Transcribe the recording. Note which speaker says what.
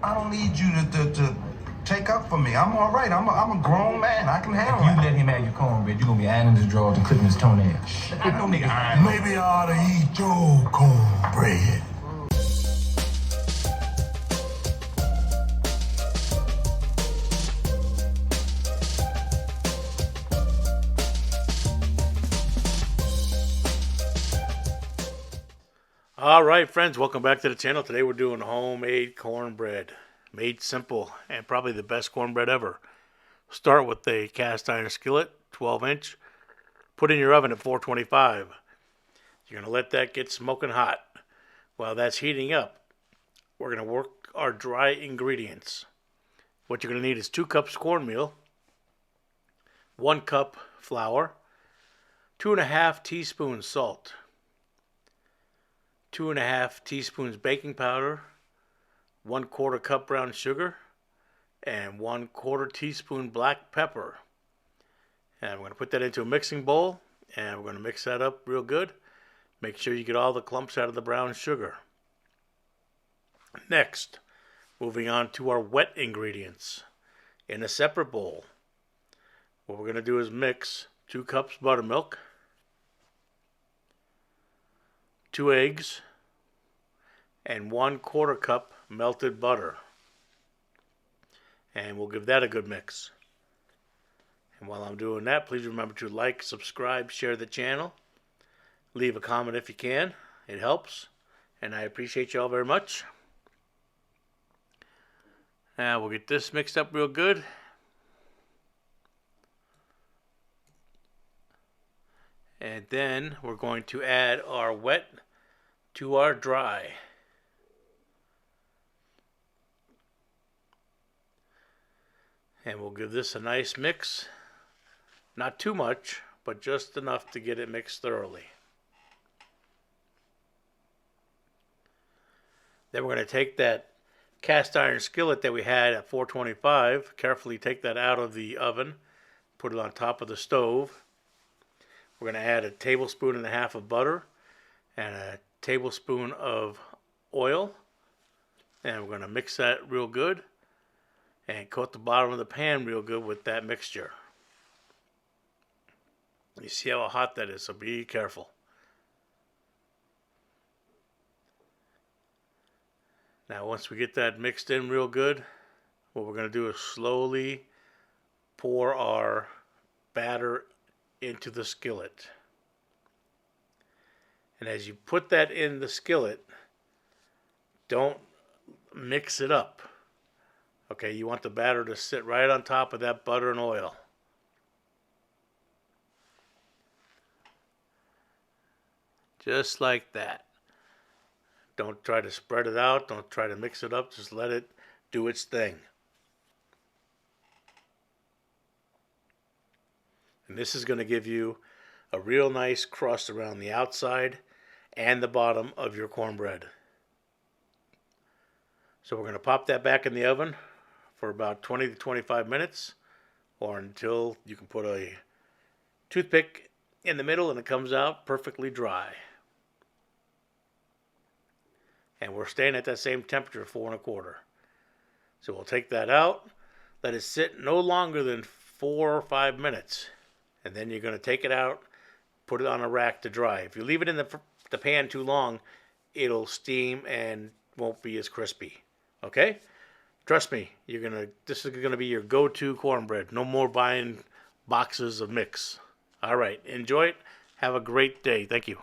Speaker 1: I don't need you to take up for me. I'm all right. I'm a grown man. I can handle it.
Speaker 2: You let him have your cornbread, you're gonna be ironing his drawers and clipping his toenails.
Speaker 1: I don't need iron.
Speaker 3: Maybe I ought to eat your cornbread.
Speaker 4: All right, friends, welcome back to the channel. Today we're doing homemade cornbread. Made simple and probably the best cornbread ever. Start with a cast iron skillet, 12-inch. Put in your oven at 425. You're going to let that get smoking hot. While that's heating up, we're going to work our dry ingredients. What you're going to need is 2 cups cornmeal, 1 cup flour, 2.5 teaspoons salt, 2.5 teaspoons baking powder, 1/4 cup brown sugar, and 1/4 teaspoon black pepper. And we're going to put that into a mixing bowl, and we're going to mix that up real good. Make sure you get all the clumps out of the brown sugar. Next, moving on to our wet ingredients. In a separate bowl, what we're going to do is mix 2 cups buttermilk, 2 eggs, and 1/4 cup melted butter. And we'll give that a good mix. And while I'm doing that, please remember to like, subscribe, share the channel. Leave a comment if you can. It helps. And I appreciate you all very much. Now we'll get this mixed up real good. And then we're going to add our wet to our dry. And we'll give this a nice mix. Not too much, but just enough to get it mixed thoroughly. Then we're going to take that cast iron skillet that we had at 425, carefully take that out of the oven, put it on top of the stove. We're going to add 1.5 tablespoons of butter and 1 tablespoon of oil. And we're going to mix that real good and coat the bottom of the pan real good with that mixture. You see how hot that is, so be careful. Now once we get that mixed in real good, what we're going to do is slowly pour our batter into the skillet. And as you put that in the skillet, don't mix it up. Okay, you want the batter to sit right on top of that butter and oil. Just like that. Don't try to spread it out. Don't try to mix it up. Just let it do its thing. And this is going to give you a real nice crust around the outside and the bottom of your cornbread. So we're going to pop that back in the oven for about 20 to 25 minutes, or until you can put a toothpick in the middle and it comes out perfectly dry. And we're staying at that same temperature, 4 1/4. So we'll take that out, let it sit no longer than 4 or 5 minutes, and then you're going to take it out, put it on a rack to dry. If you leave it in the pan too long, it'll steam and won't be as crispy. Okay? Trust me, this is gonna be your go-to cornbread. No more buying boxes of mix. All right, enjoy it. Have a great day. Thank you.